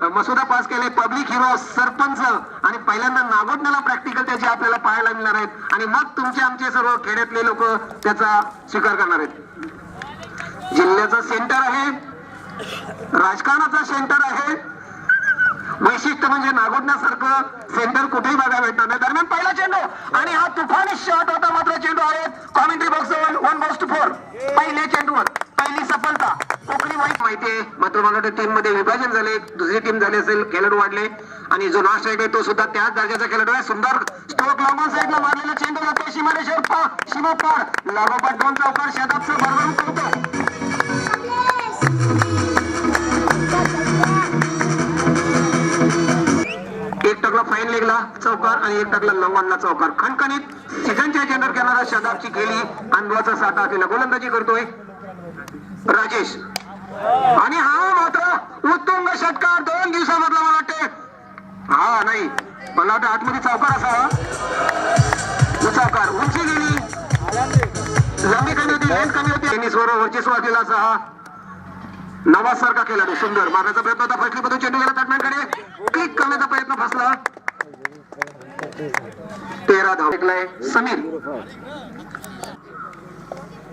मसुदा पास केले, public hero, sarpanch आणि पहिल्यांदा नागोठण्याला प्रॅक्टिकल त्याचे आपल्याला पाहायला मिळणार आहेत आणि मग तुमचे आमचे सर्व खेड्यातले लोक त्याचा स्वीकार करणार आहेत. जिल्ह्याचं सेंटर आहे, राजकारणाचं सेंटर आहे. वैशिष्ट्य म्हणजे नागोठण्यासारखं सेंटर कुठेही बघायला भेटणार नाही. दरम्यान पहिला चेंडू आणि हा तुफानी शॉट होता, मात्र चेंडू आहे कॉमेंट्री बॉक्स 1-4. पहिल्या चेंडूवर पहिली सफलता. कोकणी वाईट माहिती आहे, मात्र मला वाटतं टीम मध्ये विभाजन झाले, दुसरी टीम झाली असेल, खेळाडू वाढले आणि जो नाश आहे तो सुद्धा त्याच दर्जाचा खेळाडू आहे. सुंदर स्ट्रोक लॉंग साईडला मारलेला चेंडू जातो सीमारेषेवर, सीमा पार, लागोपाठ 2 चौकार, शदाबचं भरभरून करतो. एक टाकला फाईन लेगला चौकार आणि एक टाकला लॉंगॉनला चौकार. खणखणीत सीझनच्या चेंडर करणारा शदाबची खेळी अनुभवाचा साठा असलेला गोलंदाजी करतोय राजेश आणि हा मात्र उत्तुंग षटकार 2 दिवसामधला. मला वाटते हा नाही, मला वाटतं आतमध्ये चौकार असावा. चौकार, उंची गेली, लांबी कमी होती, लेंथ कमी होती, टेनिसवर वर्चस्व असलेला असा हा नवाज सारखा खेळाडू. सुंदर मारण्याचा प्रयत्न होता, फटली मधून चेंडू गेला तटमॅनकडे, क्लिक करण्याचा प्रयत्न फसला. 13 धाव ऐकलाय समीर.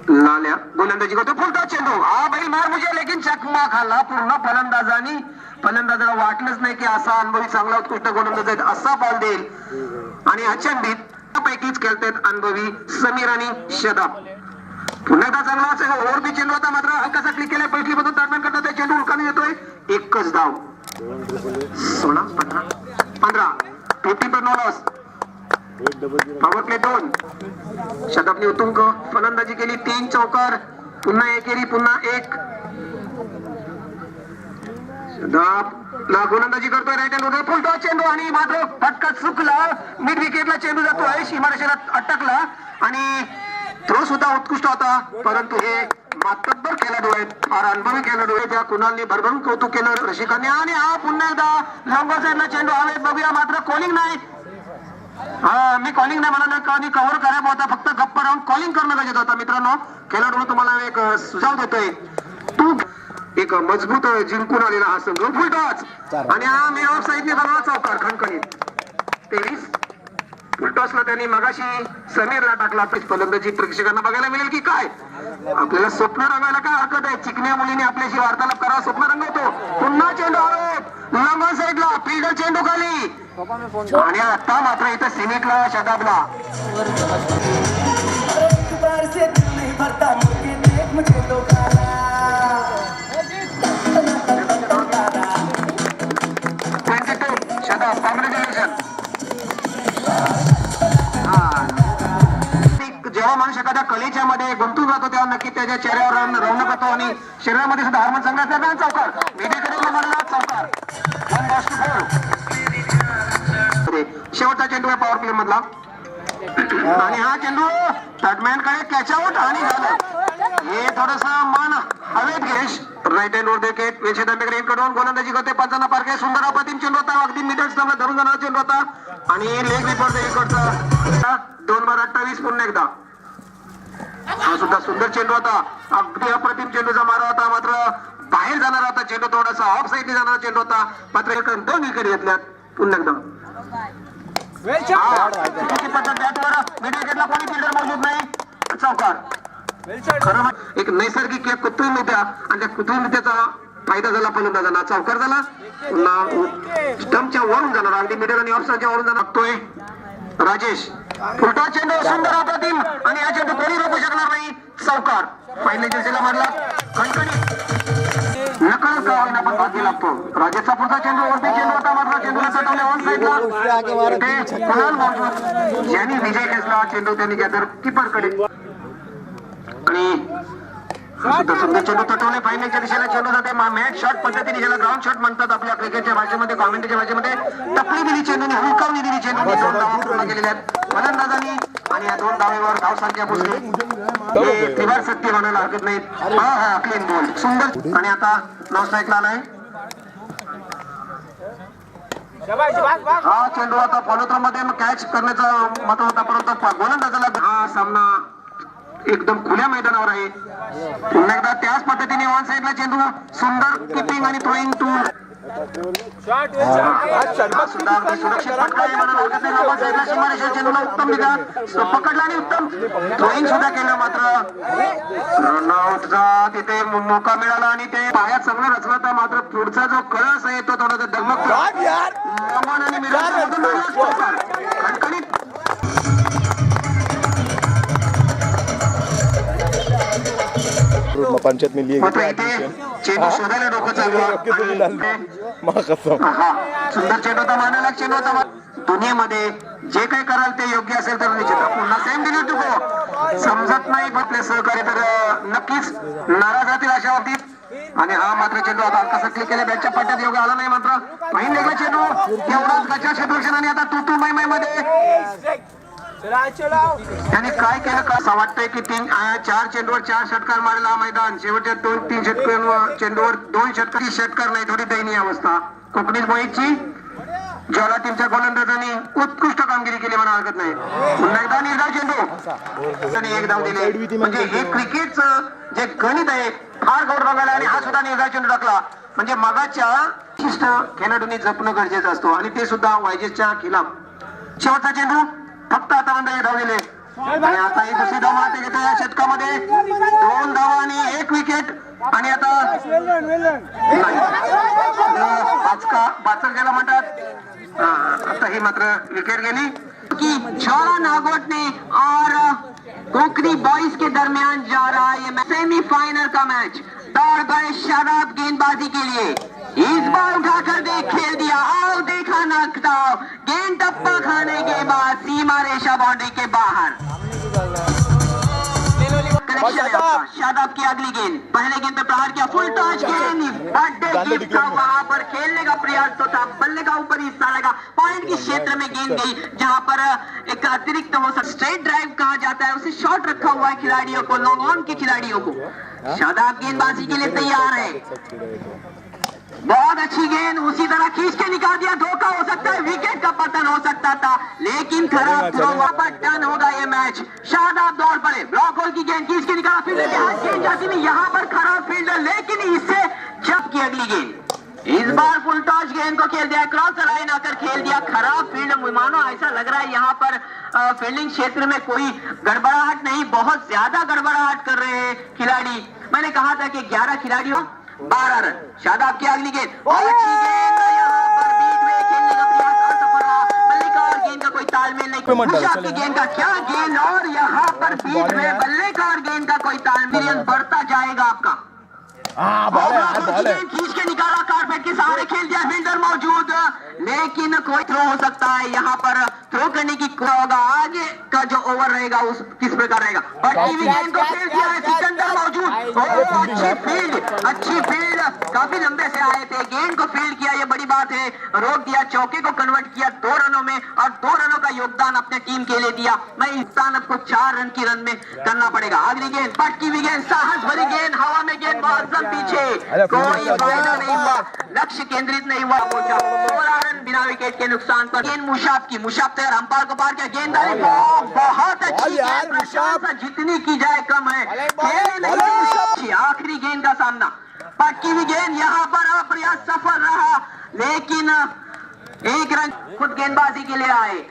लाल्या गोलंदाजी करतो, फुलटा चेंडू, हा बैल मार मुझे लेकिन चकमा खाल्ला पूर्ण फलंदाजांनी. फलंदाजाला वाटलंच नाही की असा अनुभवी चांगला उत्कृष्ट गोलंदाज आहेत, असा बॉल देईल आणि अचंबित पैकीच खेळतात अनुभवी समीर आणि शदाब. पुन्हा एकदा चांगला असेल ओव्हरबी चेंडू होता, मात्र हलकासा क्लिक केला पैकी मधून ताटमॅन करतात, चेंडू उलकाने येतोय. एकच धाव. 16-15 50 पर नो लॉस. Power play 2. शदाबने उत्तुंग फलंदाजी केली, 3 चौकार, पुन्हा एकेरी, पुन्हा 1. शदाब ला गोलंदाजी करतोय राईट हँड फुलटॉस चेंडू आणि मात्र फटका चुकला. मिड विकेटला चेंडू जातोय, सीमारेषेला अटकला आणि थ्रो सुद्धा उत्कृष्ट होता, परंतु हे मातब्बर खेळाडू आहेत, फार अनुभवी खेळाडू आहेत. त्या कुणालने भरभरून कौतुक केलं रसिकांनी आणि हा पुन्हा एकदा लॉंग साईडला चेंडू हवेत बघूया, मात्र कॉलिंग नाही. हा मी कॉलिंग नाही म्हणालो, कधी कव्हर करायला होता, फक्त गप्पा राहून कॉलिंग करणं गरजेचं होतं. मित्रांनो, खेळाडू तुम्हाला एक सुझाव देतोय, तू एक मजबूत जिंकून आलेला हा संघ. फुलटॉस आणि हा मी ऑफ साईडने झाला चौकार खणखणीत. 23 फुलटॉसला त्यांनी मगाशी समीरला टाकला. फलंदाजी प्रेक्षकांना बघायला मिळेल की काय, आपल्याला स्वप्न रंगायला काय हरकत आहे. चिकन्या मुलीने आपल्याशी वार्तालाप करा, स्वप्न रंगवतो. पुन्हा चेंडू हवेत लंबन साईडला, फिल्डर चेंडू खाली आणि आता मात्र इथं सिमेंटला शदाबला. शदाब कॉंग्रॅच्युलेशन. जेव्हा माणूस एखाद्या कलेच्या मध्ये गुंतून जातो तेव्हा नक्की त्याच्या चेहऱ्यावर रौनक होतो आणि शरीरामध्ये सुद्धा हार्मोन चांगला असतात. चौकार मेडेकडे मारला चौकार. 1-4. शेवटचा चेंडू आहे पॉवर प्ले मधला आणि हा चेंडू टॅटमॅन कडे कॅच आउट आणि झालं. हे थोडस मन हवेत घेश. राईट हँड वर विकेट वेशेदांकडे कडून गोलंदाजी करते, पंचांना पारखे. सुंदर अप्रतिम चेंडू होता, अगदी मिडल स्टंपला धरून जाणारा चेंडू होता आणि लेग रिपोर्ट इकडचा 2-28. पुन्हा एकदा हा सुद्धा सुंदर चेंडू होता, अगदी अप्रतिम चेंडूचा मारा होता, मात्र बाहेर जाणारा होता चेंडू, थोडासा ऑफ साईडने जाणारा चेंडू होता, मात्र 2 विकेट घेतल्यात. पुन्हा एकदा बॅटवर मिड विकेटला कोणी फिल्डर मौजूद नाही, चौकार. खरं एक नैसर्गिक कृत्रिमरित्या आणि त्या कृत्रिमरित्याचा फायदा झाला फलंदाजांना. चौकार झाला, पुन्हा स्टंपच्या वरून जाणार, अगदी मिडल आणि ऑफ साईडच्या वरून जाणार. राजेश फुलटॉस चेंडू सुंदर अप्रतिम आणि हा चेंडू कोणी रोखू शकणार नाही, चौकार. फायनल चेंडूला मारला खणखणीत, नकळ का होईना पण भागी लागतो. राजेशचा पुढचा चेंडू वरती चेंडू होता, मात्र चेंडूला सटवले ऑन साईडला. कुणाल मौजूद यांनी विजय खेचला, चेंडू त्यांनी गॅदर कीपरकडे आणि सुंदर चेंडू तटवले. फायनलच्या दिशेला चेंडू जाते, मॅच शॉट पद्धतीने ज्याला ग्राउंड शॉट म्हणतात आपल्या क्रिकेटच्या भाषेमध्ये, कॉमेंट्रीच्या भाषेमध्ये. टपली दिली चेंडूने, हुलकावणी दिली चेंडूने. 2 धावा पूर्ण केलेल्या आहेत फलंदाजांनी आणि या 2 धावेवर धावसंख्या पुसली. त्रिवार सत्य म्हणायला हरकत नाही. हा क्लीन बॉल सुंदर आणि आता नॉन स्ट्राईकला आलाय. हा चेंडू आता फॉलोथ्रो मध्ये कॅच करण्याचा मत होता, परंतु गोलंदाजाला हा सामना एकदम खुल्या मैदानावर आहे. पुन्हा एकदा त्याच पद्धतीने ऑन साईडला चेंडू, सुंदर किपिंग आणि थ्रोईंग टू हा सुद्धा अगदी सुरक्षित फटका आहे म्हणायला हरकत नाही. लांबा साईडला सीमारेषा चेंडूला उत्तम निघा पकडला आणि उत्तम थ्रोईंग सुद्धा केलं. मात्र रनआउटचा तिथे मोका मिळाला आणि ते पायात चांगला रचला तर मात्र पुढचा जो कळस आहे तो थोडासा डगमगतो. लमन आणि मिराज खणखणीत पंचायत में लिए मात्र इथे चेंडू शोधायला डोकं चालू आहे. सुंदर चेंडू होता मानायला चेंडू होता. दुनियेमध्ये जे काही कराल ते योग्य असेल तर निश्चित पुन्हा सेम दिली टुको समजत नाही आपले सहकारी तर नक्कीच नाराज राहतील अशा बाबतीत. आणि हा मात्र चेंडू आता हलकासा क्लिक केला बॅटच्या पट्ट्यात योग्य आला नाही. मात्र पहिला लेगला चेंडू एवढाच गचा क्षेत्ररक्षण आणि आता तू मै मध्ये त्यांनी काय केलं का असं वाटतंय की 4 चेंडूवर 4 षटकार मारला हा मैदान. शेवटच्या 2-3 षटकांवर चेंडूवर 2 षटकार षटकार नाही थोडी दयनीय अवस्था. कोकणीत मोहितची ज्वाला टीमच्या गोलंदाजांनी उत्कृष्ट कामगिरी केली म्हणा हरकत नाही. पुन्हा एकदा निर्धाव चेंडू त्यांनी एक धाव दिले. म्हणजे हे क्रिकेटचं जे गणित आहे फार गौर बघायला आणि हा सुद्धा निर्धाव चेंडू टाकला. म्हणजे मगाच्या विशिष्ट खेळाडूंनी जपणं गरजेचं असतो आणि ते सुद्धा वायजेसच्या खिलाफ. शेवटचा चेंडू फक्त आता म्हणजे धाव दिले आणि आता ही दुसरी धाव मारते घेतो या षटकामध्ये 2 धावा आणि 1 विकेट. आणि आता बाचल गेला म्हणतात. आता ही मात्र विकेट गेली की छोड़ा नागोटने और कोकरी बॉयज के दरमियान जा रहा है ये सेमीफाइनल का मैच. दौड़ गए शादाब गेंदबाजी के लिए. इस बार उठाकर देख खेल दिया. आओ देखा नकदाव गेंद टप्पा खाने के बाद सीमा रेखा बाउंड्री के बाहर. शादाब की अगली गेंद पहले गेंद पे प्रहार किया. फुल टॉस गेंद बर्थडे गिफ्ट था वहां पर खेलने का प्रयास तो था. बल्ले का ऊपर हिस्सा लगा पॉइंट के क्षेत्र में गेंद गई जहां पर एक अतिरिक्त हो सकता स्ट्रेट ड्राइव कहा जाता है उसे शॉट रखा हुआ है खिलाड़ियों को लॉन्ग ऑन के खिलाड़ियों को. शादाब गेंदबाजी के लिए तैयार है. बहुत अच्छी गेंद उसी तरह खींच के निकाल दिया. धोखा हो सकता है विकेट का पतन हो सकता था लेकिन खराब थ्रो पर टर्न होगा ये मैच. शादाब दौड़ पड़े ब्लॉक होल की गेंद खींच के निकाला. फील्डर के हाथ गेंद जाती नहीं यहाँ पर खराब फील्डर लेकिन इससे जब की अगली गेंद इस बार फुल टॉस गेंद को खेल दिया. क्रॉस लाइन आकर खेल दिया. खराब फील्ड मानो ऐसा लग रहा है यहाँ पर फील्डिंग क्षेत्र में कोई गड़बड़ाहट नहीं बहुत ज्यादा गड़बड़ाहट कर रहे हैं खिलाड़ी. मैंने कहा था कि 11 खिलाड़ियों 12 रन. शादाब की अगली गेंद अच्छी गेंद यहाँ पर बीच में खेलने का प्रयास असफल रहा. बल्लेकार गेंद का कोई तालमेल नहीं. मुशाफ की गेंद का क्या गेंद और यहाँ पर बीच में बल्लेकार गेंद का कोई तालमेल बढ़ता जाएगा आपका. खींच के निकाला कारपेट के सहारे खेल दिया. फील्डर मौजूद लेकिन कोई थ्रो हो सकता है यहाँ पर. थ्रो करने की होगा आगे का जो ओवर रहेगा उस किस प्रकार रहेगा. टीवी गेंद को खेल दिया है. सिकंदर मौजूद. अच्छी फील्ड काफी लंबे से आए थे. गेंद को फील्ड किया ये बड़ी बात है. रोक दिया चौके को कन्वर्ट किया 2 रनों में और 2 रनों का योगदान अपने टीम के लिए दिया. मैं स्थान आपको 4 रन की रन में करना पड़ेगा. अगली गेंद पटकी हुई गेंद साहस भरी गेंद हवा में गेंद बहुत पीछे कोई फायदा नहीं हुआ. लक्ष्य केंद्रित नहीं हुआ. 16 रन बिना विकेट के नुकसान पर. गेंद मुशाफ की मुशाफ तैयार अंपायर को पार किया. गेंदबाजी बहुत अच्छी गेंद जितनी की जाए कम है. आखिरी गेंद का सामना पटकी हुई गेंद यहाँ पर अप्रयास सफल रहा लेकिन 1 रन खुद गेंदबाजी के लिए आए.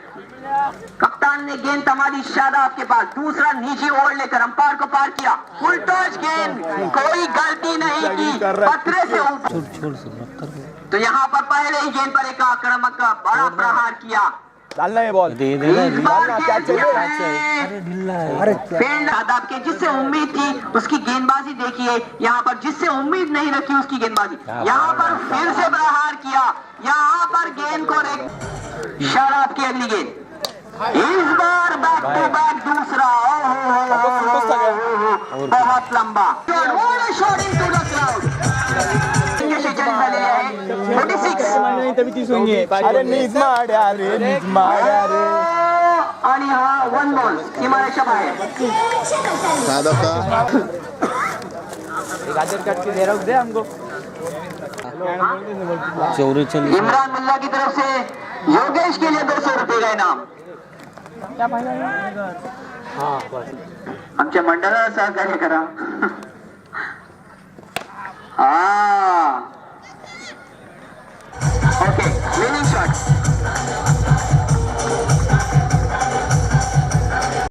कप्तान ने गेंद तमादी शादाब के पास. दूसरा निजी ओवर लेकर अंपायर को पार किया. फुल टॉस गेंद कोई गलती नहीं की पत्रे से ऊपर. तो यहाँ पर पहले ही गेंद पर एक आक्रामक का बड़ा प्रहार किया. डालना है बॉल शादाब के जिससे उम्मीद थी उसकी गेंदबाजी देखिए. यहाँ पर जिससे उम्मीद नहीं रखी उसकी गेंदबाजी. यहाँ पर फिर से प्रहार किया. यहाँ पर गेंद को शादाब की अगली गेंद इस बार बैक टू बैक दूसरा. बहुत लंबा शॉट इनटू द क्राउड. 46 अरे नीट माड्या रे आणि हा 1 बॉल सीमारेषा बाहेर. इमरान मुल्ला की तरफ से योगेश के लिए 200 रुपये का इनाम. आमच्या मंडळाला सहकार्य करा. Okay winning shot